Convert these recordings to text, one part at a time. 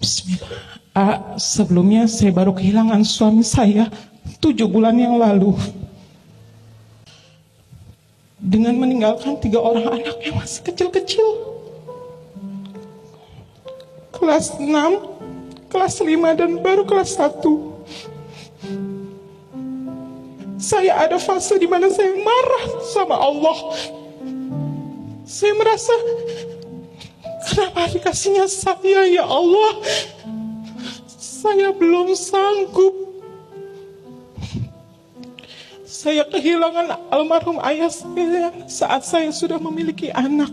Bismillah. Sebelumnya saya baru kehilangan suami saya 7 bulan yang lalu. Dengan meninggalkan 3 orang anak yang masih kecil-kecil. Kelas 6, kelas 5, dan baru kelas 1. Saya ada fase di mana saya marah sama Allah. Saya merasa, kenapa dikasihnya saya, ya Allah? Saya belum sanggup. Saya kehilangan almarhum ayah saya saat saya sudah memiliki anak.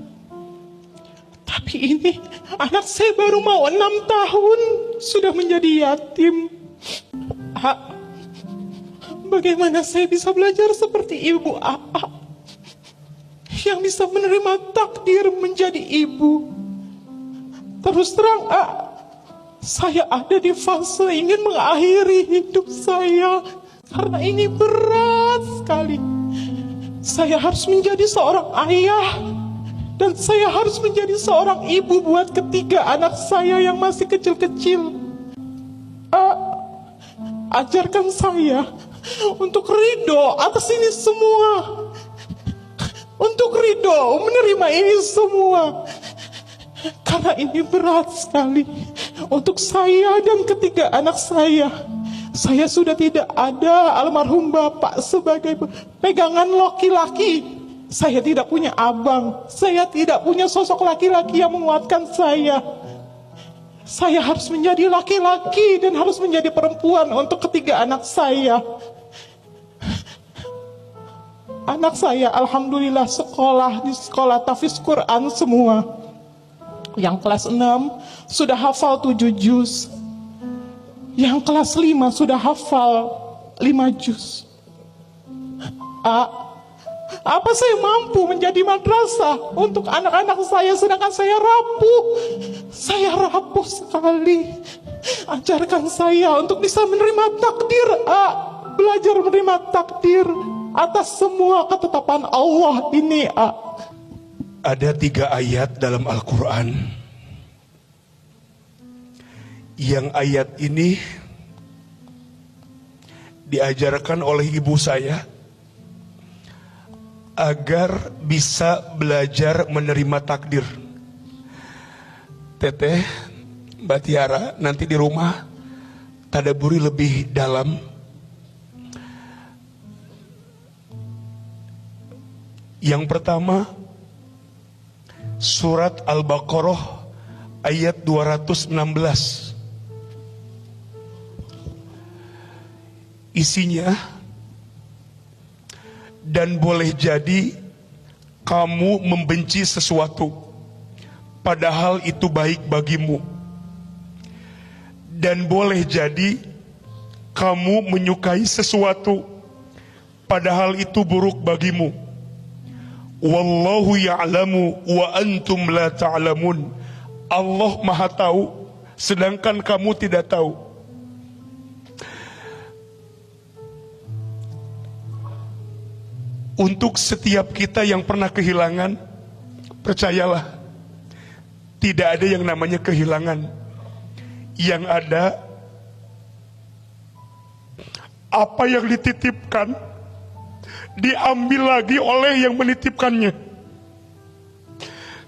Tapi ini, anak saya baru mau 6 tahun, sudah menjadi yatim. Bagaimana saya bisa belajar seperti ibu AA yang bisa menerima takdir menjadi ibu? Terus terang, saya ada di fase ingin mengakhiri hidup saya karena ini berat sekali. Saya harus menjadi seorang ayah dan saya harus menjadi seorang ibu buat ketiga anak saya yang masih kecil-kecil. Ajarkan saya untuk ridho atas ini semua, untuk ridho menerima ini semua, karena ini berat sekali untuk saya dan ketiga anak saya. Saya sudah tidak ada almarhum bapak sebagai pegangan laki-laki. Saya tidak punya abang, saya tidak punya sosok laki-laki yang menguatkan saya. Saya harus menjadi laki-laki dan harus menjadi perempuan untuk ketiga anak saya. Anak saya alhamdulillah sekolah di sekolah tahfiz Quran semua. Yang kelas 6 sudah hafal 7 juz. Yang kelas 5 sudah hafal 5 juz. Apa saya mampu menjadi madrasah untuk anak-anak saya sedangkan saya rapuh? Saya rapuh sekali. Ajarkan saya untuk bisa menerima takdir, belajar menerima takdir atas semua ketetapan Allah ini. Ada 3 ayat dalam Al-Quran yang ayat ini diajarkan oleh ibu saya agar bisa belajar menerima takdir. Teteh, Mbak Tiara, nanti di rumah tadaburi lebih dalam. Yang pertama, surat Al-Baqarah ayat 216. Isinya, dan boleh jadi kamu membenci sesuatu padahal itu baik bagimu, dan boleh jadi kamu menyukai sesuatu padahal itu buruk bagimu. Wallahu ya'lamu wa antum la ta'lamun. Allah Maha tahu sedangkan kamu tidak tahu. Untuk setiap kita yang pernah kehilangan, percayalah, tidak ada yang namanya kehilangan. Yang ada, apa yang dititipkan diambil lagi oleh yang menitipkannya.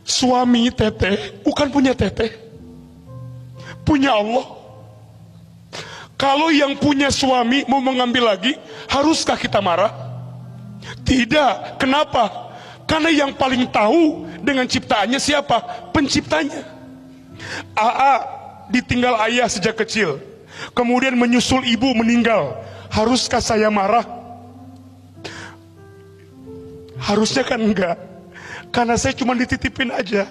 Suami teteh bukan punya teteh, punya Allah. Kalau yang punya suami mau mengambil lagi, haruskah kita marah? Tidak. Kenapa? Karena yang paling tahu dengan ciptaannya siapa? Penciptanya. Ditinggal ayah sejak kecil, kemudian menyusul ibu meninggal. Haruskah saya marah? Harusnya kan enggak, karena saya cuma dititipin aja.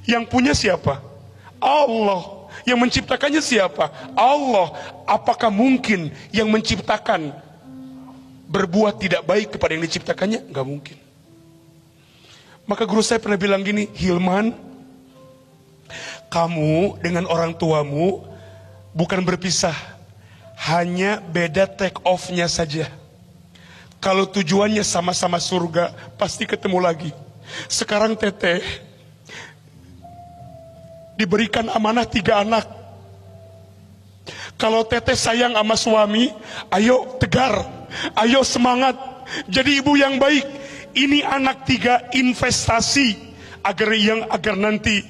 Yang punya siapa? Allah. Yang menciptakannya siapa? Allah. Apakah mungkin yang menciptakan berbuat tidak baik kepada yang diciptakannya? Enggak mungkin. Maka guru saya pernah bilang gini, Hilman, kamu dengan orang tuamu bukan berpisah, hanya beda take off-nya saja. Kalau tujuannya sama-sama surga, pasti ketemu lagi. Sekarang teteh diberikan amanah 3 anak. Kalau teteh sayang sama suami, ayo tegar, ayo semangat, jadi ibu yang baik. Ini anak 3 investasi agar nanti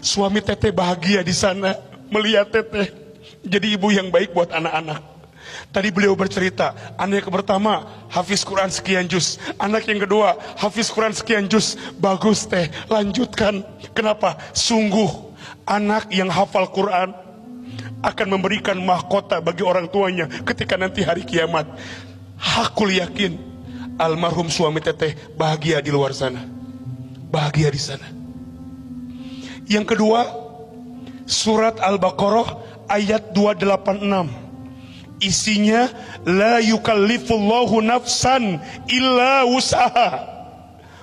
suami teteh bahagia di sana melihat teteh jadi ibu yang baik buat anak-anak. Tadi beliau bercerita, anak yang pertama hafiz Quran sekian juz, anak yang kedua hafiz Quran sekian juz. Bagus teh, lanjutkan. Kenapa? Sungguh anak yang hafal Quran akan memberikan mahkota bagi orang tuanya ketika nanti hari kiamat. Hakul yakin almarhum suami teteh bahagia di luar sana, bahagia di sana. Yang kedua, surat Al-Baqarah ayat 286. Isinya la yukallifullahu nafsan illa wus'aha.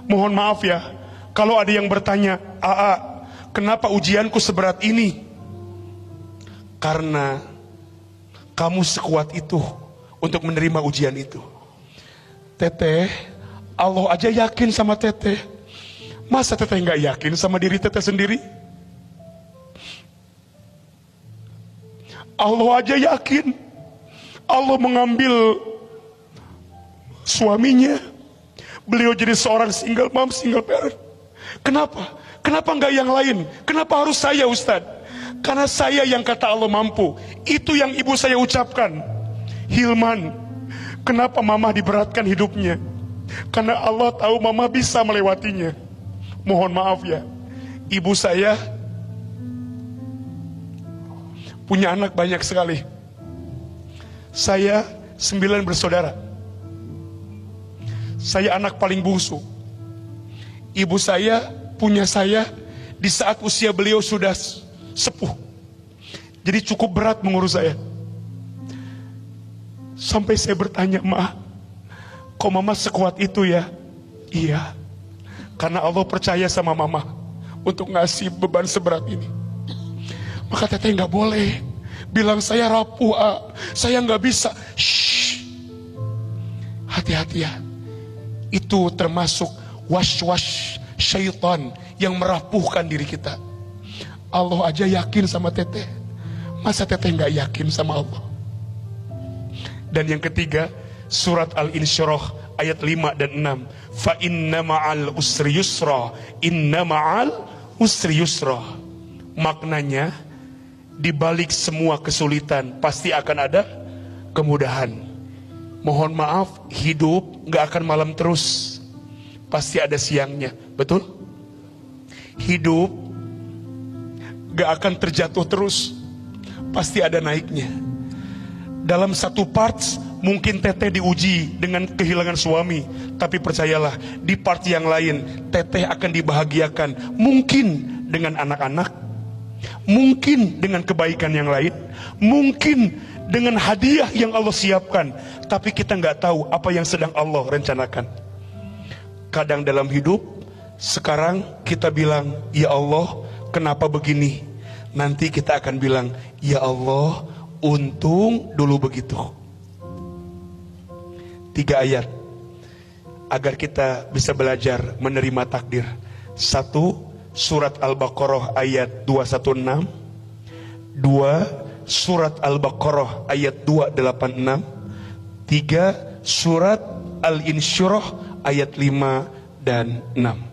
Mohon maaf ya, kalau ada yang bertanya, kenapa ujianku seberat ini? Karena kamu sekuat itu untuk menerima ujian itu. Teteh, Allah aja yakin sama teteh. Masa teteh nggak yakin sama diri teteh sendiri? Allah aja yakin. Allah mengambil suaminya, beliau jadi seorang single mom, single parent. Kenapa? Kenapa nggak yang lain? Kenapa harus saya, Ustadz? Karena saya yang kata Allah mampu. Itu yang ibu saya ucapkan. Hilman, kenapa mama diberatkan hidupnya? Karena Allah tahu mama bisa melewatinya. Mohon maaf ya, ibu saya punya anak banyak sekali. Saya 9 bersaudara. Saya anak paling bungsu. Ibu saya punya saya di saat usia beliau sudah sepuh. Jadi cukup berat mengurus saya. Sampai saya bertanya, "Ma, kok mama sekuat itu ya?" Iya, karena Allah percaya sama mama untuk ngasih beban seberat ini. Maka teteh nggak boleh bilang saya rapuh, saya nggak bisa. Shh, hati-hati ya. Itu termasuk was-was syaitan yang merapuhkan diri kita. Allah aja yakin sama teteh, masa teteh nggak yakin sama Allah? Dan yang ketiga, surat Al-Insyirah ayat 5 dan 6. Fa inna ma'al usri yusra, inna ma'al usri yusra. Maknanya, di balik semua kesulitan pasti akan ada kemudahan. Mohon maaf, hidup nggak akan malam terus, pasti ada siangnya, betul? Hidup gak akan terjatuh terus, pasti ada naiknya. Dalam satu parts mungkin teteh diuji dengan kehilangan suami, tapi percayalah di part yang lain teteh akan dibahagiakan. Mungkin dengan anak-anak, mungkin dengan kebaikan yang lain, mungkin dengan hadiah yang Allah siapkan. Tapi kita gak tahu apa yang sedang Allah rencanakan. Kadang dalam hidup, sekarang kita bilang, ya Allah, kenapa begini? Nanti kita akan bilang, ya Allah, untung dulu begitu. 3 ayat agar kita bisa belajar menerima takdir. 1, surat Al-Baqarah ayat 216. 2, surat Al-Baqarah ayat 286. 3, surat Al-Insyirah ayat 5 dan 6.